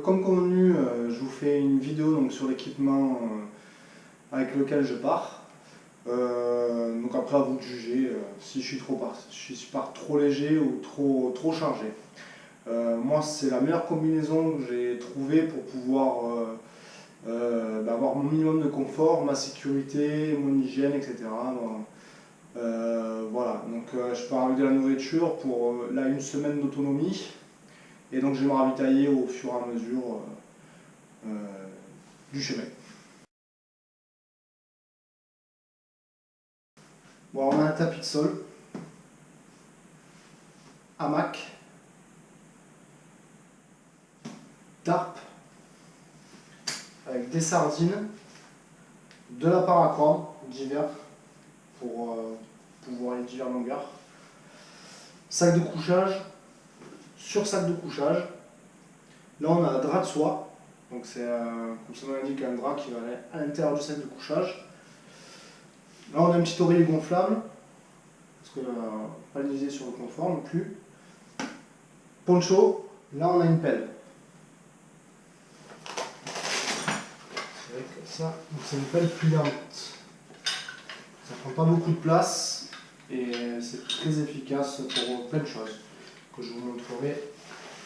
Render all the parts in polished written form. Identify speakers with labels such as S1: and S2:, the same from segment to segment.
S1: comme convenu, je vous fais une vidéo donc, sur l'équipement avec lequel je pars. Donc après à vous de juger si je suis trop léger ou trop chargé. Moi c'est la meilleure combinaison que j'ai trouvée pour pouvoir avoir mon minimum de confort, ma sécurité, mon hygiène, etc. Voilà, donc je pars avec de la nourriture pour là une semaine d'autonomie. Et donc je vais me ravitailler au fur et à mesure du chemin. Bon, on a un tapis de sol, hamac, tarp, avec des sardines, de la paracorde d'hiver pour pouvoir aller d'hiver longueur, sac de couchage, sur sac de couchage. Là on a un drap de soie, donc c'est comme son nom l'indique un drap qui va aller à l'intérieur du sac de couchage. Là on a un petit oreiller gonflable, parce que pas l'utiliser sur le confort non plus. Poncho, là on a une pelle. Avec ça, c'est une pelle pliante. Ça prend pas beaucoup de place et c'est très efficace pour plein de choses que je vous montrerai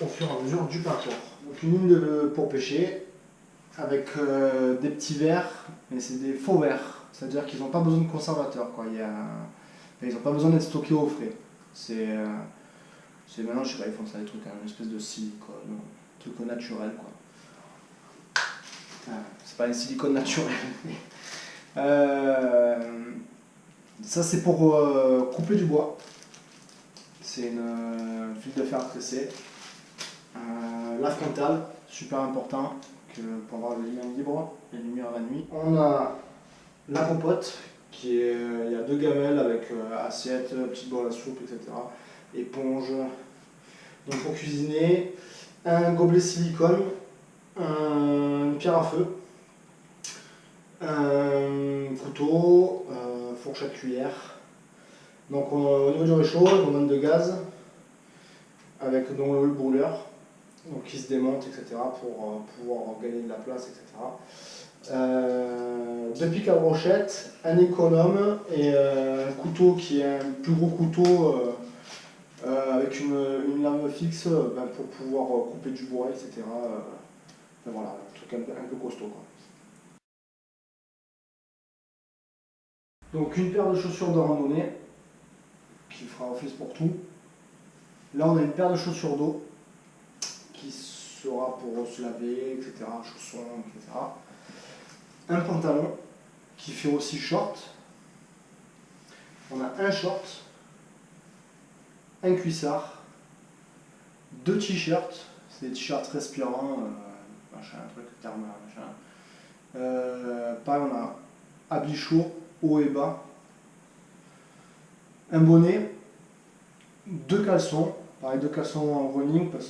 S1: au fur et à mesure du parcours. Donc une ligne pour pêcher avec des petits verres, mais c'est des faux verres, c'est-à-dire qu'ils n'ont pas besoin de conservateur, quoi. Ils n'ont pas besoin d'être stockés au frais. Maintenant, je sais pas, ils font ça des trucs, une espèce de silicone, un truc naturel, quoi. C'est pas un silicone naturel. Ça c'est pour couper du bois. C'est une fil de fer tressé. La frontale, super important pour avoir la lumière libre, la lumière la nuit. On a la compote, il y a deux gamelles avec assiette, petite bol à soupe, etc. Éponge. Donc pour cuisiner, un gobelet silicone, une pierre à feu, un couteau, fourchette, cuillère. Donc au niveau du réchaud, on donne de gaz avec donc, le brûleur donc, qui se démonte, etc. pour pouvoir gagner de la place, etc. Deux pics à brochette, un économe et un couteau qui est un plus gros couteau avec une lame fixe pour pouvoir couper du bois, etc. Voilà, un truc un peu costaud, quoi. Donc une paire de chaussures de randonnée qui fera office pour tout. Là on a une paire de chaussures d'eau qui sera pour se laver, etc. Chaussons, etc. Un pantalon qui fait aussi short. On a un short, un cuissard, deux t-shirts, c'est des t-shirts respirants, machin, un truc thermal, machin. Pareil, on a habit chaud, haut et bas, un bonnet, deux caleçons, pareil, deux caleçons en running, donc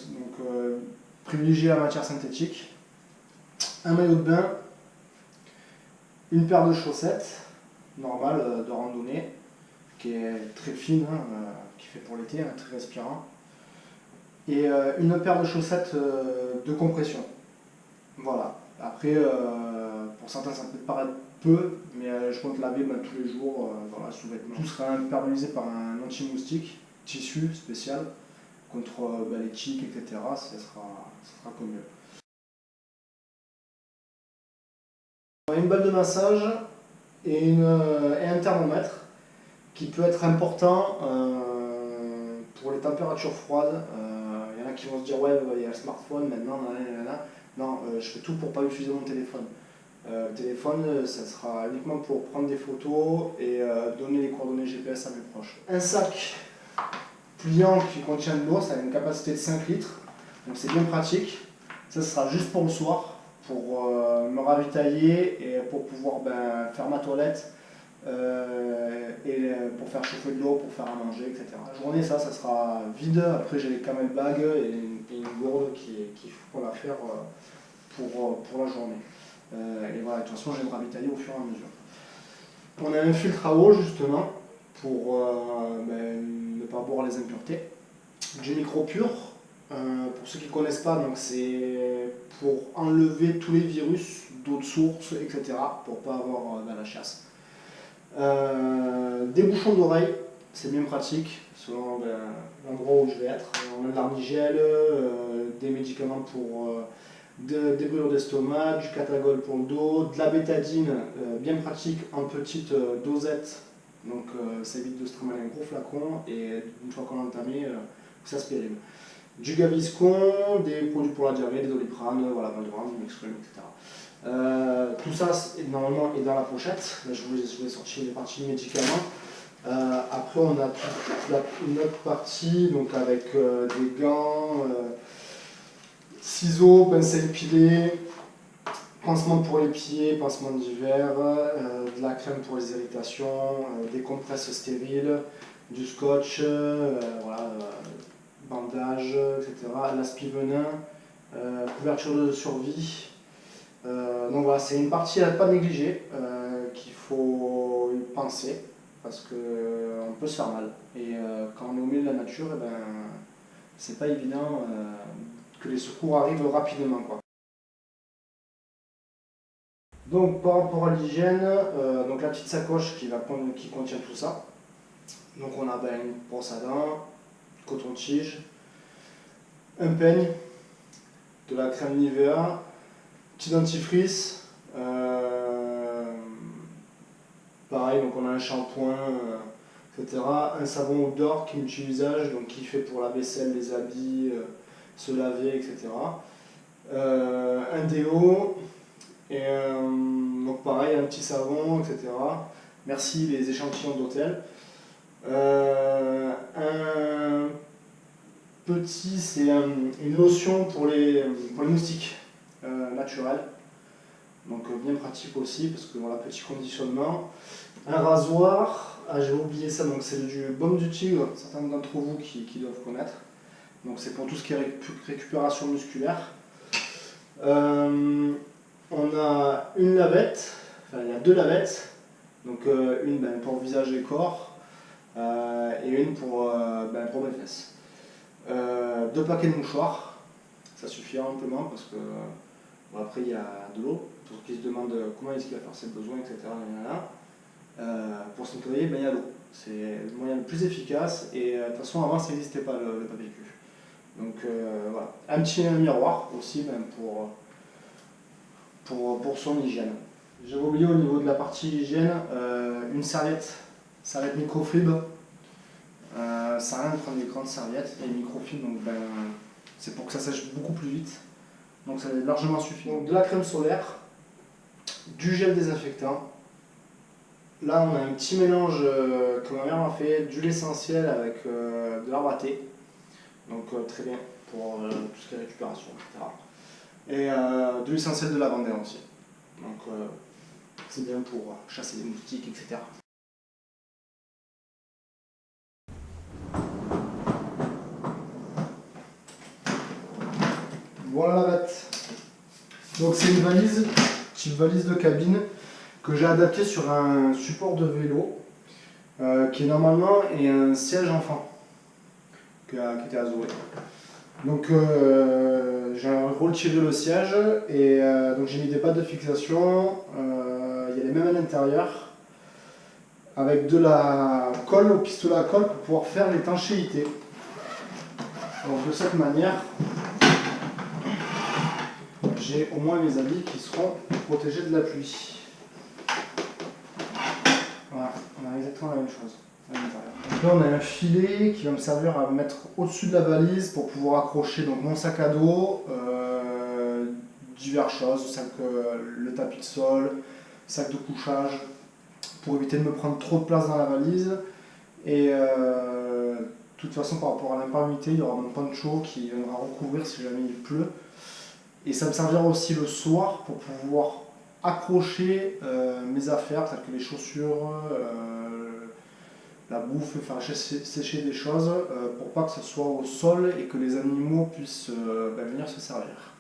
S1: privilégier la matière synthétique, un maillot de bain, une paire de chaussettes normales de randonnée, qui est très fine, qui fait pour l'été, très respirant, et une paire de chaussettes de compression. Voilà. Après, pour certains ça peut paraître peu, mais je compte laver tous les jours voilà, sous-vêtements. Tout sera imperméabilisé par un anti-moustique, tissu spécial, contre les tiques, etc. Ça sera comme mieux. Une balle de massage et un thermomètre qui peut être important pour les températures froides. Il y en a qui vont se dire ouais, il y a le smartphone maintenant, non, je fais tout pour ne pas utiliser mon téléphone. Le téléphone, ça sera uniquement pour prendre des photos et donner les coordonnées GPS à mes proches. Un sac pliant qui contient de l'eau, ça a une capacité de 5 litres, donc c'est bien pratique. Ça sera juste pour le soir, pour me ravitailler et pour pouvoir faire ma toilette et pour faire chauffer de l'eau, pour faire à manger, etc. La journée, ça sera vide. Après, j'ai les camel bags et une gourde qu'on va faire pour la journée. Et voilà, de toute façon, je vais me ravitailler au fur et à mesure. On a un filtre à eau, justement, pour ne pas boire les impuretés. Du micro pur, Pour ceux qui ne connaissent pas, c'est pour enlever tous les virus d'eau de source, etc. pour ne pas avoir la chasse. Des bouchons d'oreille, c'est bien pratique selon l'endroit où je vais être. On a de l'arnigel, des médicaments pour des brûlures d'estomac, du catagol pour le dos, de la bétadine, bien pratique en petite dosette. Donc ça évite de se trembler un gros flacon et une fois qu'on l'a entamé, ça se périme. Du Gaviscon, des produits pour la diarrhée, des Doliprane, voilà, Valderan, du Mixcreme, etc. Tout ça normalement est dans la pochette. Là, je vous ai sorti les parties médicaments. Après on a une autre partie donc avec des gants, ciseaux, pince à épiler, pansement pour les pieds, pansement d'hiver, de la crème pour les irritations, des compresses stériles, du scotch, voilà, bandage, etc. L'aspi-venin, couverture de survie. Donc voilà, c'est une partie à ne pas négliger, qu'il faut y penser, parce qu'on peut se faire mal. Et quand on est au milieu de la nature, c'est pas évident que les secours arrivent rapidement, quoi. Donc par rapport à l'hygiène, donc la petite sacoche qui contient tout ça. Donc on a une brosse à dents, coton-tige, un peigne, de la crème Nivea, petit dentifrice, pareil, donc on a un shampoing, etc. Un savon odeur qui est multi-usage, donc qui fait pour la vaisselle, les habits, se laver, etc. Un déo, et donc pareil, un petit savon, etc. Merci les échantillons d'hôtel. Un petit, c'est une lotion pour les moustiques naturelle, donc bien pratique aussi parce que voilà, petit conditionnement. Un rasoir, j'ai oublié ça, donc c'est du baume du tigre, certains d'entre vous qui doivent connaître, donc c'est pour tout ce qui est récupération musculaire. On a une lavette, enfin il y a deux lavettes, donc une pour visage et corps et une pour mes fesses. Deux paquets de mouchoirs, ça suffira amplement parce que bon, après il y a de l'eau, pour ceux qui se demandent comment est-ce qu'il va faire ses besoins, etc. Pour se nettoyer, il y a l'eau. C'est le moyen le plus efficace et de toute façon avant ça n'existait pas le papier cul. Donc voilà, un petit miroir aussi pour son hygiène. J'avais oublié au niveau de la partie hygiène, une serviette microfibre. Ça sert à rien de prendre des grandes serviettes et microfibres, donc c'est pour que ça sèche beaucoup plus vite. Donc ça est largement suffisant. Donc de la crème solaire, du gel désinfectant. Là on a un petit mélange que ma mère m'a fait, d'huile essentielle avec de l'arbre à thé. Donc très bien pour tout ce qui est récupération, etc. Et de l'huile essentielle de lavande aussi. Donc c'est bien pour chasser les moustiques, etc. Voilà la bête. Donc c'est une valise, type valise de cabine, que j'ai adaptée sur un support de vélo, qui normalement est un siège enfant, qui était à Zoé. Donc j'ai retiré le siège et donc j'ai mis des pattes de fixation, il y a les mêmes à l'intérieur, avec de la colle, au pistolet à colle pour pouvoir faire l'étanchéité. Donc de cette manière, j'ai au moins mes habits qui seront protégés de la pluie. Voilà, on a exactement la même chose à l'intérieur. Donc là on a un filet qui va me servir à mettre au-dessus de la valise pour pouvoir accrocher donc, mon sac à dos, diverses choses, le tapis de sol, sac de couchage, pour éviter de me prendre trop de place dans la valise. Et de toute façon par rapport à l'imperméabilité, il y aura mon poncho qui viendra recouvrir si jamais il pleut. Et ça me servira aussi le soir pour pouvoir accrocher mes affaires, telles que les chaussures, la bouffe, faire sécher des choses, pour pas que ce soit au sol et que les animaux puissent venir se servir.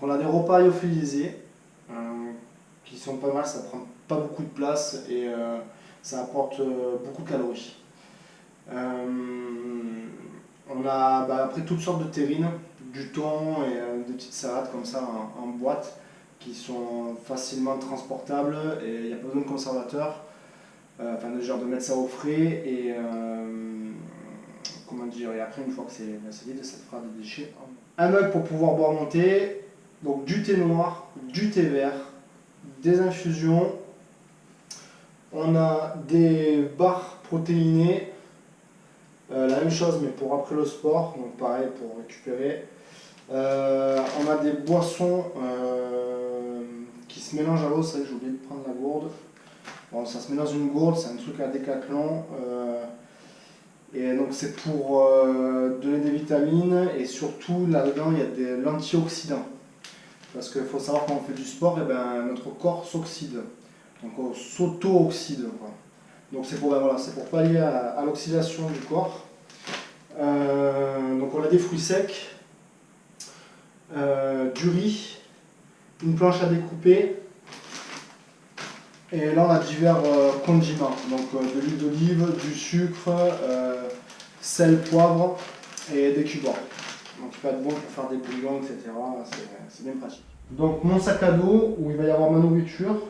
S1: On a des repas lyophilisés qui sont pas mal, ça prend pas beaucoup de place et ça apporte beaucoup de calories. On a après toutes sortes de terrines, du thon et des petites salades comme ça en boîte qui sont facilement transportables et il n'y a pas besoin de conservateur. Enfin, de mettre ça au frais et comment dire, et après une fois que c'est vide, ça te fera des déchets. Un mug pour pouvoir boire mon thé, donc du thé noir, du thé vert, des infusions. On a des barres protéinées, la même chose mais pour après le sport, donc pareil pour récupérer. On a des boissons qui se mélangent à l'eau, c'est vrai que j'ai oublié de prendre la gourde. Bon, ça se met dans une gourde, c'est un truc à Décathlon. Et donc c'est pour donner des vitamines et surtout là-dedans il y a de l'antioxydant. Parce qu'il faut savoir quand on fait du sport, et ben, notre corps s'oxyde. Donc on s'auto-oxyde. Donc c'est pour, voilà, pour pallier à l'oxydation du corps. Donc on a des fruits secs, du riz, une planche à découper. Et là on a divers condiments, donc de l'huile d'olive, du sucre, sel, poivre et des cubes. Donc il peut être bon pour faire des bouillons, etc. C'est bien pratique. Donc mon sac à dos où il va y avoir ma nourriture,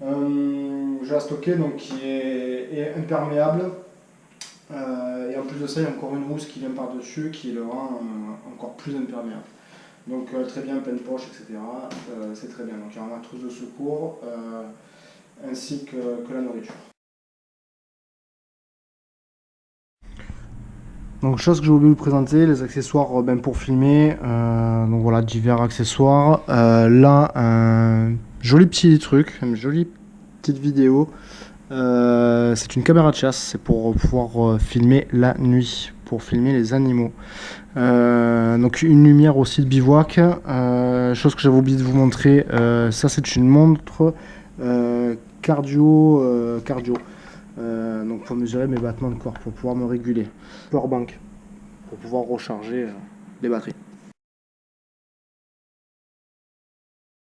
S1: je vais la stocker donc qui est imperméable. Et en plus de ça il y a encore une housse qui vient par-dessus qui le rend encore plus imperméable. Donc très bien, pleine poche, etc. C'est très bien. Donc il y aura ma trousse de secours. Ainsi que la nourriture. Donc chose que j'ai oublié de vous présenter, les accessoires pour filmer, donc voilà divers accessoires. Là un joli petit truc, une jolie petite vidéo. C'est une caméra de chasse, c'est pour pouvoir filmer la nuit, pour filmer les animaux. Donc une lumière aussi de bivouac. Chose que j'avais oublié de vous montrer, ça c'est une montre cardio. Donc pour mesurer mes battements de corps, pour pouvoir me réguler. Powerbank, pour pouvoir recharger les batteries.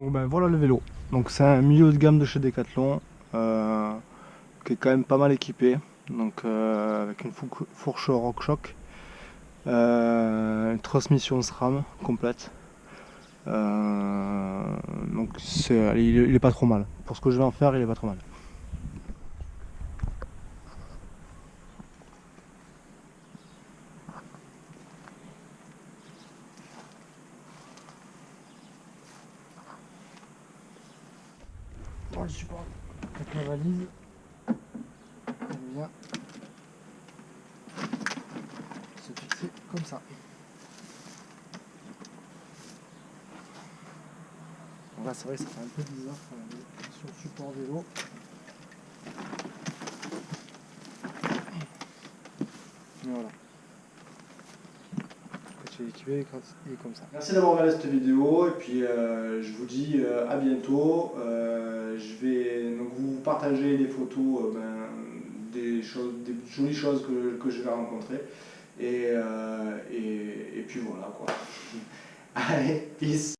S1: Bon ben voilà le vélo. Donc c'est un milieu de gamme de chez Decathlon, qui est quand même pas mal équipé. Donc avec une fourche RockShox, une transmission SRAM complète. Donc il est pas trop mal. Pour ce que je vais en faire, il est pas trop mal. Bon, le support avec ma valise, elle vient se fixer comme ça. Bon, là c'est vrai que ça fait un peu bizarre quand même sur le support vélo. Et voilà. Quand tu es équipé, il est comme ça. Merci d'avoir regardé cette vidéo et puis je vous dis à bientôt. Je vais donc vous partager des photos des jolies choses que je vais rencontrer. Et puis voilà quoi. Allez, peace.